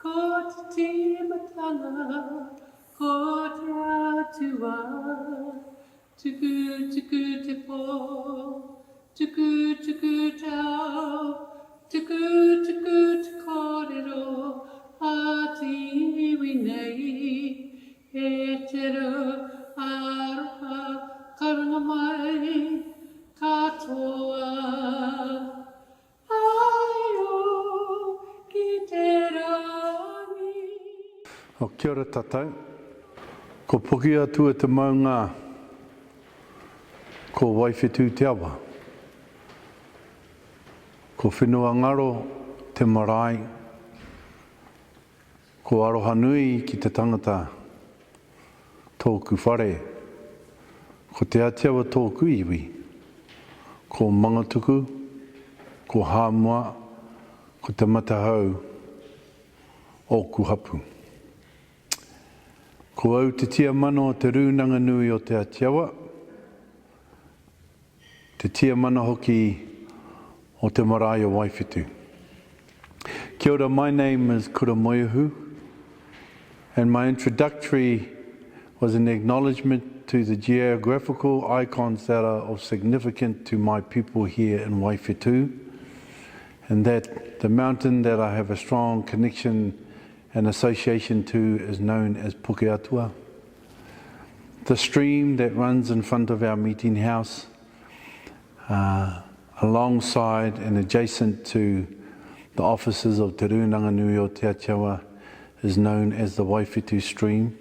ko te timatanga, ko te atua, tuku tuku te po, tuku tuku te ao, tuku tuku te kōrero, a te iwi nei, e te ro aroha, karanga mai, katoa. O kia ora tātou, ko poki atua te maunga, ko waiwhetū te awa. Ko whenua ngaro te marae, ko aroha nui ki te tangata tōku whare, ko te atiawa tōku iwi, ko mangatuku, ko hāmua, ko te matahau o kuhapu. Ko au te tia mana o te rūnanga nui o te atiawa, te tia mana hoki o te marae o Waiwhetu. Kia ora, my name is Kura Moeahu, and my introductory was an acknowledgement to the geographical icons that are of significance to my people here in Waiwhetu, and that the mountain that I have a strong connection and association to is known as Pukeatua. The stream that runs in front of our meeting house, alongside and adjacent to the offices of Te Rūnanga Nui o Te Atiawa, is known as the Waiwhetu stream.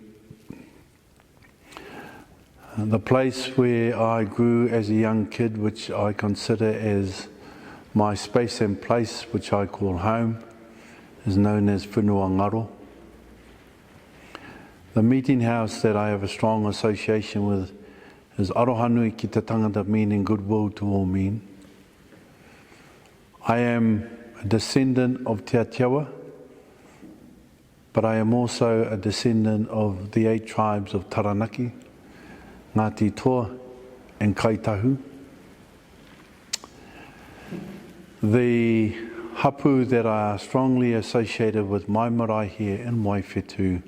The place where I grew as a young kid, which I consider as my space and place, which I call home, is known as Whenua Ngaro. The meeting house that I have a strong association with is Aroha Nui ki te tangata, meaning goodwill to all men. I am a descendant of Te Atiawa, but I am also a descendant of the 8 tribes of Taranaki, Ngāti Toa and Kaitahu. The hapu that are strongly associated with my marae here in Waiwhetu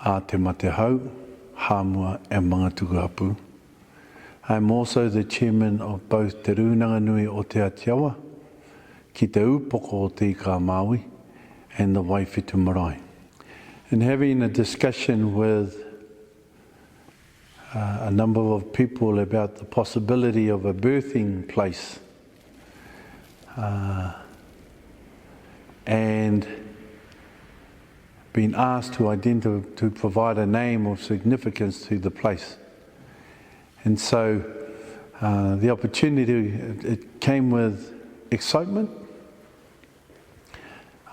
are Te Matehau, Hāmua and Mangatuku hapu. I am also the chairman of both Te Rūnanga Nui o Te Atiawa, ki te upoko o Te Ika Māui, and the Waiwhetu marae. In having a discussion with a number of people about the possibility of a birthing place, and been asked to provide a name of significance to the place. And so the opportunity, it came with excitement,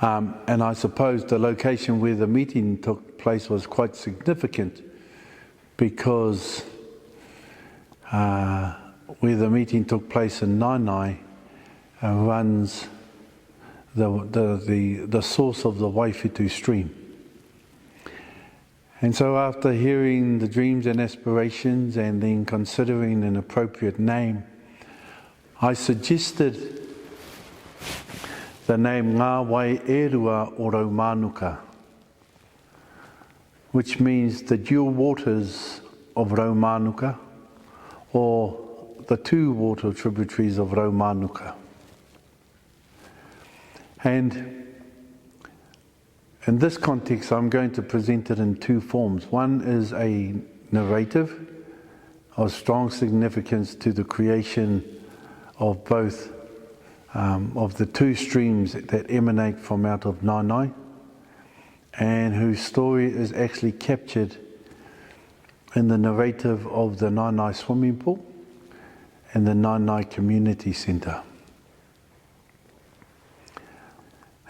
and I suppose the location where the meeting took place was quite significant, because where the meeting took place in Nainai runs the source of the Waiwhetu stream. And so after hearing the dreams and aspirations and then considering an appropriate name, I suggested the name Ngā Wai Erua o Raumanuka, which means the dual waters of Raumanuka, or the 2 water tributaries of Raumanuka. And in this context, I'm going to present it in 2 forms. One is a narrative of strong significance to the creation of both of the 2 streams that emanate from out of Nainai, and whose story is actually captured in the narrative of the Nainai swimming pool and the Nainai Community Centre.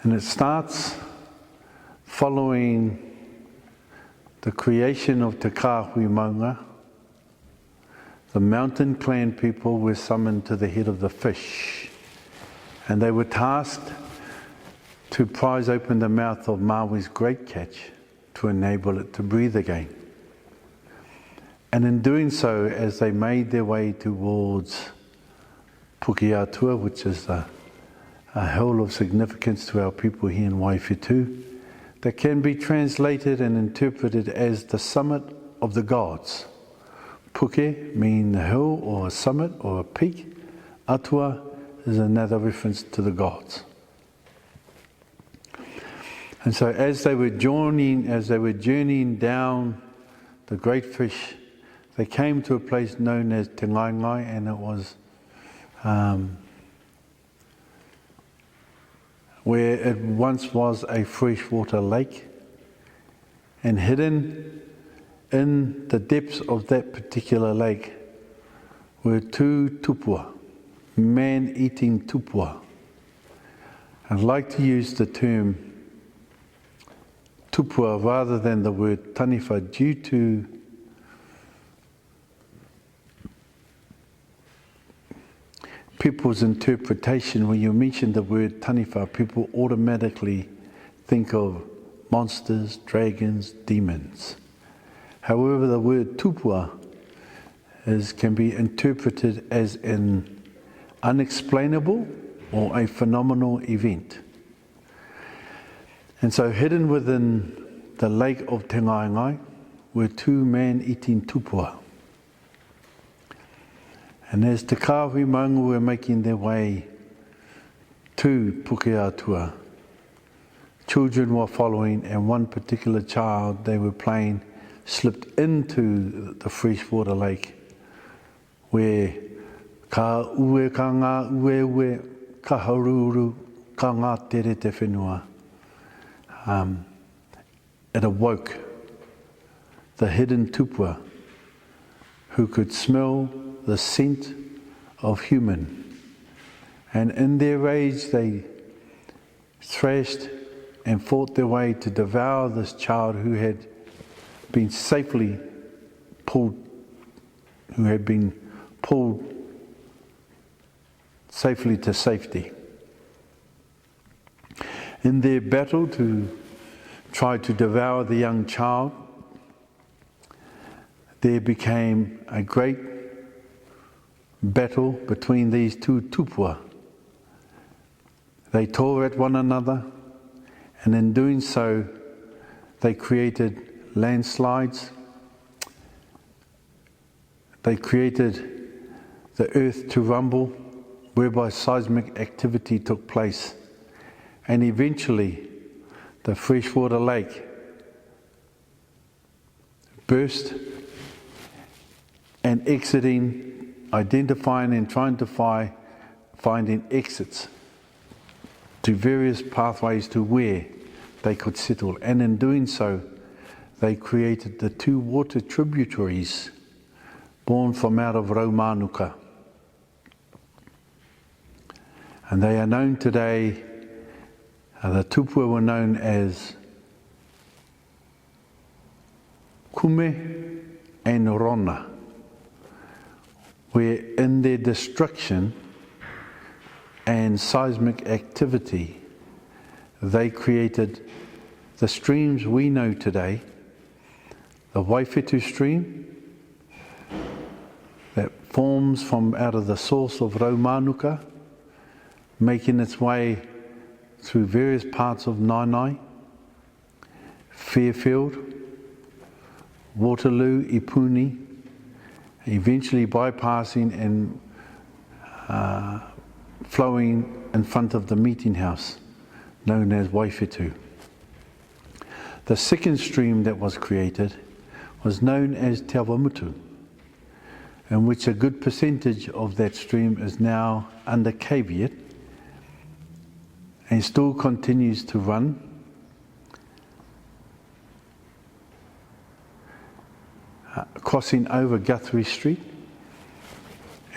And it starts following the creation of Te Kāhui Maunga. The mountain clan people were summoned to the head of the fish, and they were tasked to prise open the mouth of Maui's great catch to enable it to breathe again. And in doing so, as they made their way towards Pukeatua, which is a hill of significance to our people here in Waiwhetu, that can be translated and interpreted as the summit of the gods. Puke meaning the hill or a summit or a peak. Atua is another reference to the gods. And so as they were journeying down the great fish, they came to a place known as Te Ngaingai, and it was where it once was a freshwater lake, and hidden in the depths of that particular lake were two tupua, man-eating tupua. I'd like to use the term tupua rather than the word taniwha due to people's interpretation. When you mention the word taniwha, people automatically think of monsters, dragons, demons. However, the word tupua can be interpreted as an unexplainable or a phenomenal event. And so hidden within the lake of Te Ngaingai were two man-eating tupua. And as Te Kāhui Maunga were making their way to Pukeatua, children were following, and one particular child they were playing slipped into the freshwater lake, where ka ue ka ngā ue ka haruru ka ngā tere te whenua. It awoke the hidden tupua who could smell the scent of human. And in their rage they thrashed and fought their way to devour this child who had been pulled safely to safety. In their battle to try to devour the young child, there became a great battle between these two tupua. They tore at one another, and in doing so, they created landslides. They created the earth to rumble, whereby seismic activity took place. And eventually, the freshwater lake burst, and identifying and trying to finding exits to various pathways to where they could settle. And in doing so, they created the two water tributaries born from out of Raumanuka. And they are known today, the tupua were known as Kume and Rona, where in their destruction and seismic activity, they created the streams we know today, the Waifetu stream that forms from out of the source of Raumanuka, making its way through various parts of Nainai, Fairfield, Waterloo, Ipuni, eventually bypassing and flowing in front of the meeting house, known as Waifetu. The second stream that was created was known as Te Awamutu, in which a good percentage of that stream is now under caveat and still continues to run. Crossing over Guthrie Street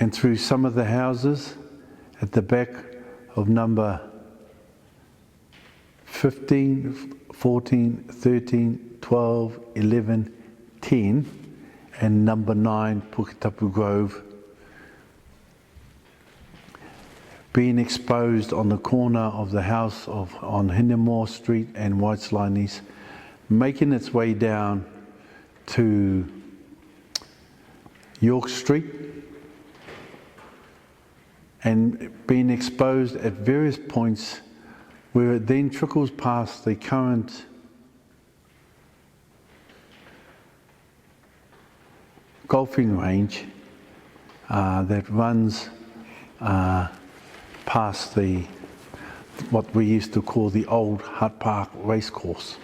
and through some of the houses at the back of number 15, 14, 13, 12, 11, 10 and number 9 Puketapu Grove, being exposed on the corner of the house on Hinemore Street and Whiteslainis, making its way down to York Street and being exposed at various points where it then trickles past the current golfing range that runs past what we used to call the old Hutt Park racecourse.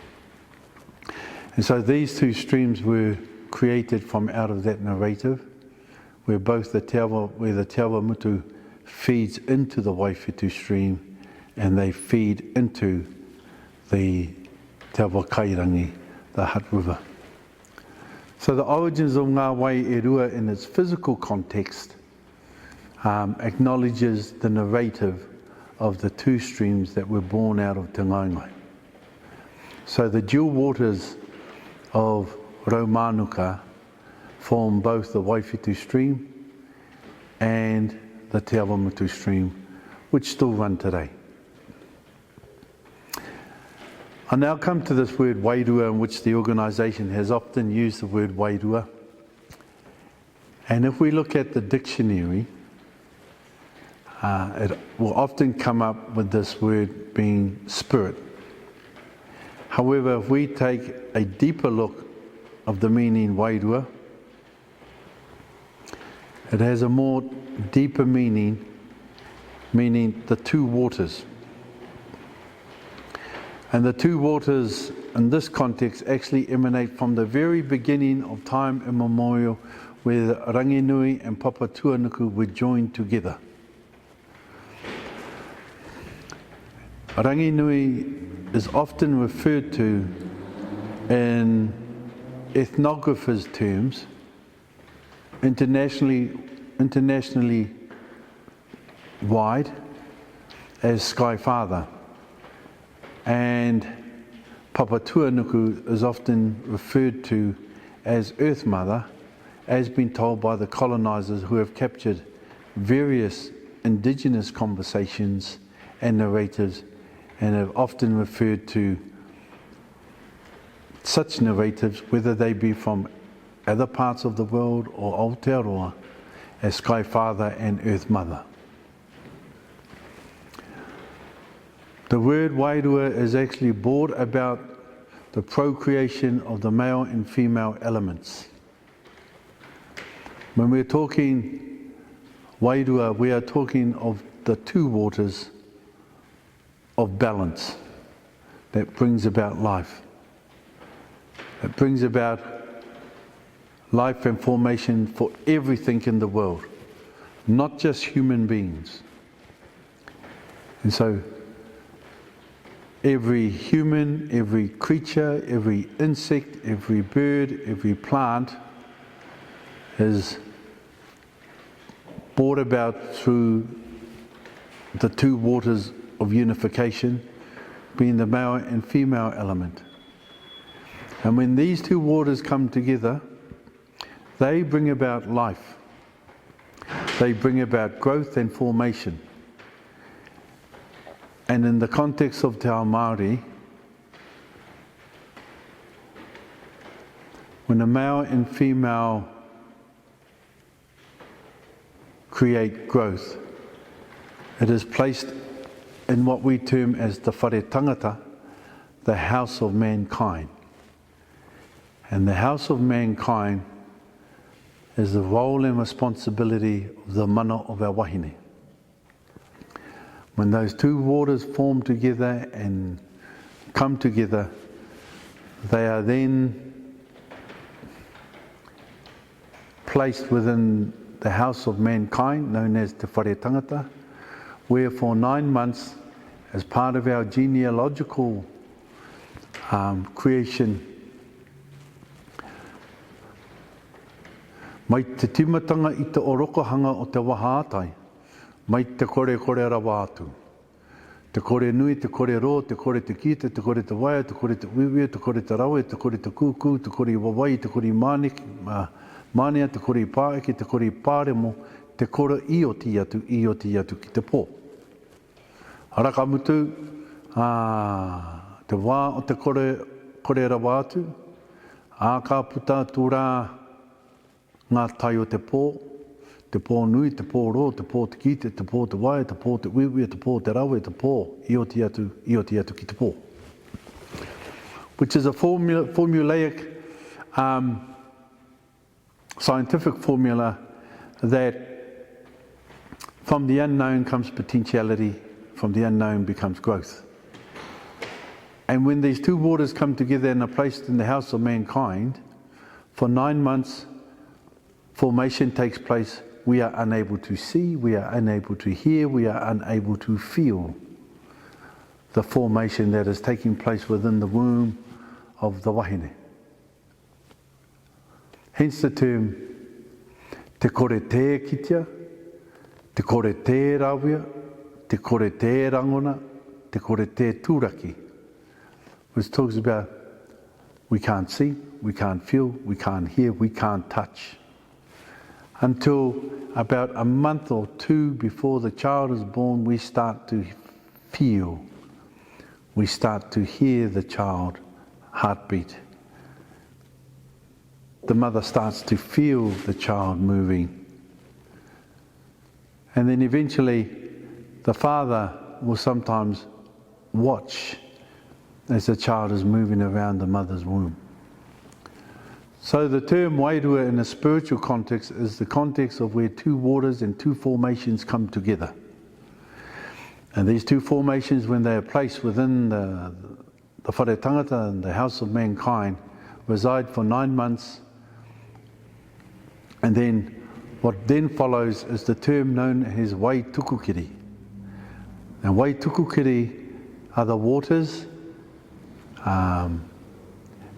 And so these two streams were created from out of that narrative, where both the Te Mutu feeds into the Waiwhitu stream, and they feed into the Te Kairangi, the Hutt River. So the origins of Ngā Wai e Rua in its physical context acknowledges the narrative of the two streams that were born out of Te Ngaingai. So the dual waters of Raumanuka form both the Waiwhitu stream and the Te Mutu stream, which still run today. I now come to this word wairua, in which the organisation has often used the word wairua. And if we look at the dictionary, it will often come up with this word being spirit. However, if we take a deeper look of the meaning wairua, it has a more deeper meaning the two waters. And the two waters in this context actually emanate from the very beginning of time immemorial, where Ranginui and Papatuanuku were joined together. Ranginui is often referred to in ethnographers' terms, internationally wide, as Sky Father. And Papatuanuku is often referred to as Earth Mother, as been told by the colonisers who have captured various indigenous conversations and narratives, and have often referred to such narratives, whether they be from other parts of the world or Aotearoa, as Sky Father and Earth Mother. The word wairua is actually brought about the procreation of the male and female elements. When we're talking wairua, we are talking of the two waters of balance that brings about life. It brings about life and formation for everything in the world, not just human beings. And so every human, every creature, every insect, every bird, every plant is brought about through the two waters of unification, being the male and female element. And when these two waters come together, they bring about life. They bring about growth and formation. And in the context of Te Ao Māori, when a male and female create growth, it is placed in what we term as the whare tangata, the house of mankind. And the house of mankind is the role and responsibility of the mana of our wahine. When those two waters form together and come together, they are then placed within the house of mankind, known as Te Whare Tangata, where for 9 months, as part of our genealogical creation, mai te timatanga I te orokohanga o te waha atai, mai te kore rawa atu. Te kore nui, te kore ro, te kore te kita, te kore te waia, te kore te wiwia, te kore te rawe, te kore te kuku, te kore wawai, te kore mānea, te kore pāeke, te kore pāremo, te kore I o ti atu ki te pō. Haraka mutu, te wā o te kore rawa atu, ka puta tūrā ngā tai o te pō nui, te pō ro, te pō te kite, te pō te waia, te pō te wiwia, te pō te rawe, te pō I o ti atu ki te pō. Which is a formulaic scientific formula that from the unknown comes potentiality, from the unknown becomes growth. And when these two waters come together and are placed in the house of mankind, for 9 months, formation takes place. We are unable to see, we are unable to hear, we are unable to feel the formation that is taking place within the womb of the wahine. Hence the term, te kore te kitia, te kore te rawia, te kore te rangona, te kore te tūraki, which talks about we can't see, we can't feel, we can't hear, we can't touch. Until about a month or two before the child is born, we start to feel, we start to hear the child heartbeat. The mother starts to feel the child moving. And then eventually the father will sometimes watch as the child is moving around the mother's womb. So the term wairua in a spiritual context is the context of where two waters and two formations come together. And these two formations, when they are placed within the whare tangata and the house of mankind, reside for 9 months. And then what then follows is the term known as wai tukukiri. And wai tukukiri are the waters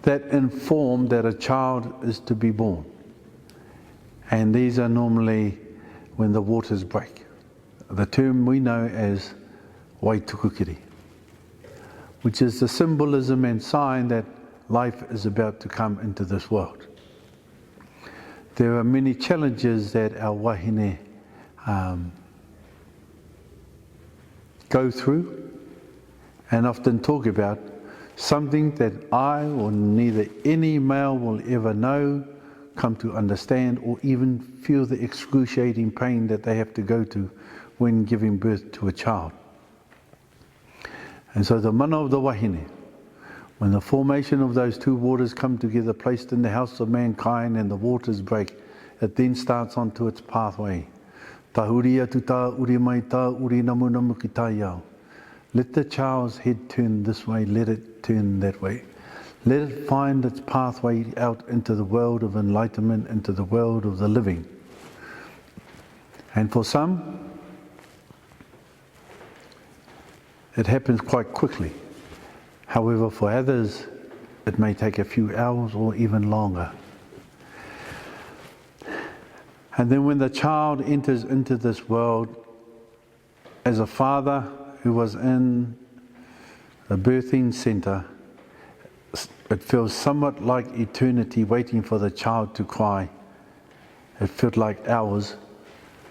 that inform that a child is to be born. And these are normally when the waters break. The term we know as wai tukukiri, which is the symbolism and sign that life is about to come into this world. There are many challenges that our wahine go through and often talk about, something that I or neither any male will ever know, come to understand, or even feel the excruciating pain that they have to go to when giving birth to a child. And so the mana of the wahine, when the formation of those two waters come together, placed in the house of mankind, and the waters break, it then starts onto its pathway. Ta huri atu ta uri mai ta uri namu namu ki ta iau. Let the child's head turn this way, let it turn that way. Let it find its pathway out into the world of enlightenment, into the world of the living. And for some, it happens quite quickly. However, for others, it may take a few hours or even longer. And then when the child enters into this world, as a father who was in the birthing center, it feels somewhat like eternity waiting for the child to cry. It felt like hours,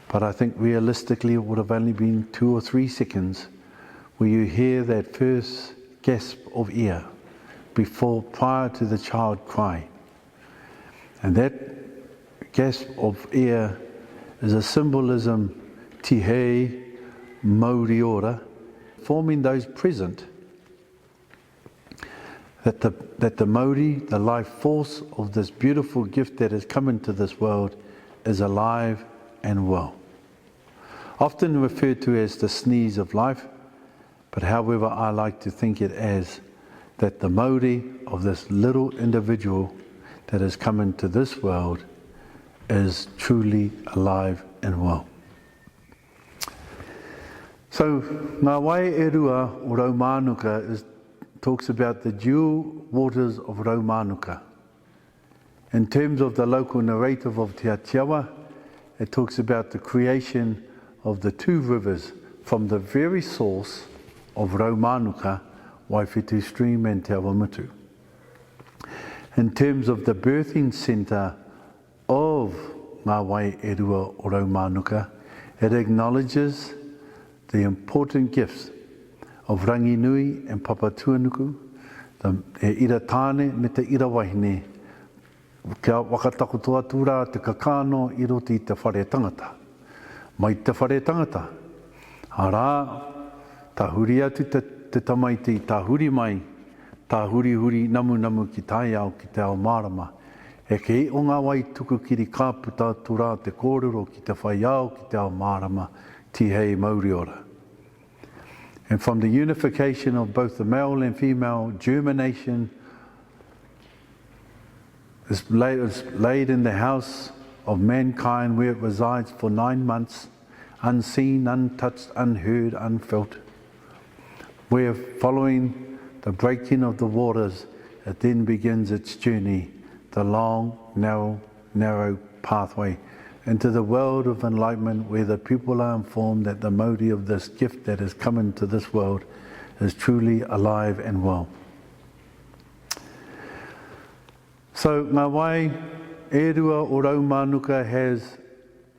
but I think realistically it would have only been 2 or 3 seconds where you hear that first gasp of air prior to the child crying. And that gasp of air is a symbolism, tihei, mauri ora, forming those present, that the mauri, the life force of this beautiful gift that has come into this world, is alive and well. Often referred to as the sneeze of life, but however I like to think it as that the mauri of this little individual that has come into this world is truly alive and well. So, ngā wai e rua o Raumanuka talks about the dual waters of Raumanuka. In terms of the local narrative of Te Atiawa, it talks about the creation of the two rivers from the very source of Raumanuka, Waiwhitu Stream and Te Awamutu. In terms of the birthing centre of ngā wai e rua o Raumanuka, it acknowledges the important gifts of Ranginui and Papatuanuku, e ira tāne me te ira wahine, kia wakatakotoa tūrā te kakano i roti i te whare tangata. Mai te whare tangata, arā, tā huri atu te tamaiti, tā huri mai, tā huri huri namu namu ki tā iau ki te ao marama. E ke i o ngā wai tuku ki ri kāputa tura te kōrero ki te whaiao ki te ao mārama tihei Māori ora. And from the unification of both the male and female, germination is laid in the house of mankind where it resides for 9 months, unseen, untouched, unheard, unfelt. Where following the breaking of the waters, it then begins its journey, the long, narrow pathway into the world of enlightenment where the people are informed that the Māori of this gift that has come into this world is truly alive and well. So ngā wai, e rua o Raumanuka has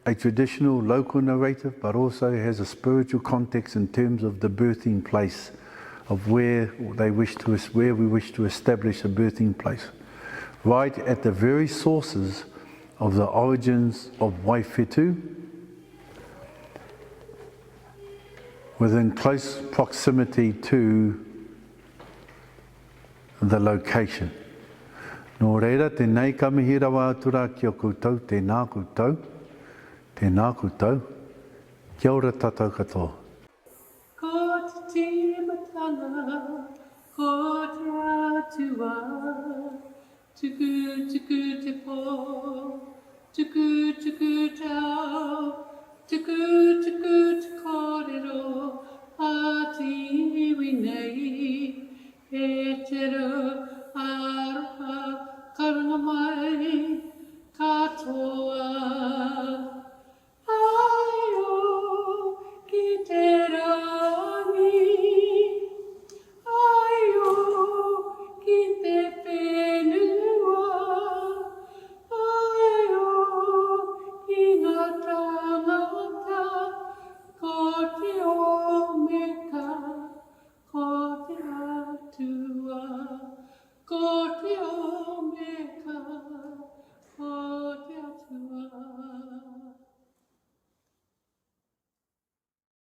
a traditional local narrative but also has a spiritual context in terms of the birthing place of where we wish to establish a birthing place. Right at the very sources of the origins of Waifetu, within close proximity to the location. Nō reira, tēnei ka mihi rawa atura ki o koutou, tēnā koutou, kia ora tātou katoa. Ko te timatanga, ko te atua, tuku tuku te po, tuku tuku te ao, tuku tuku te kōrero, pāti iwi nei, e te ro aroha, karanga mai, katoa.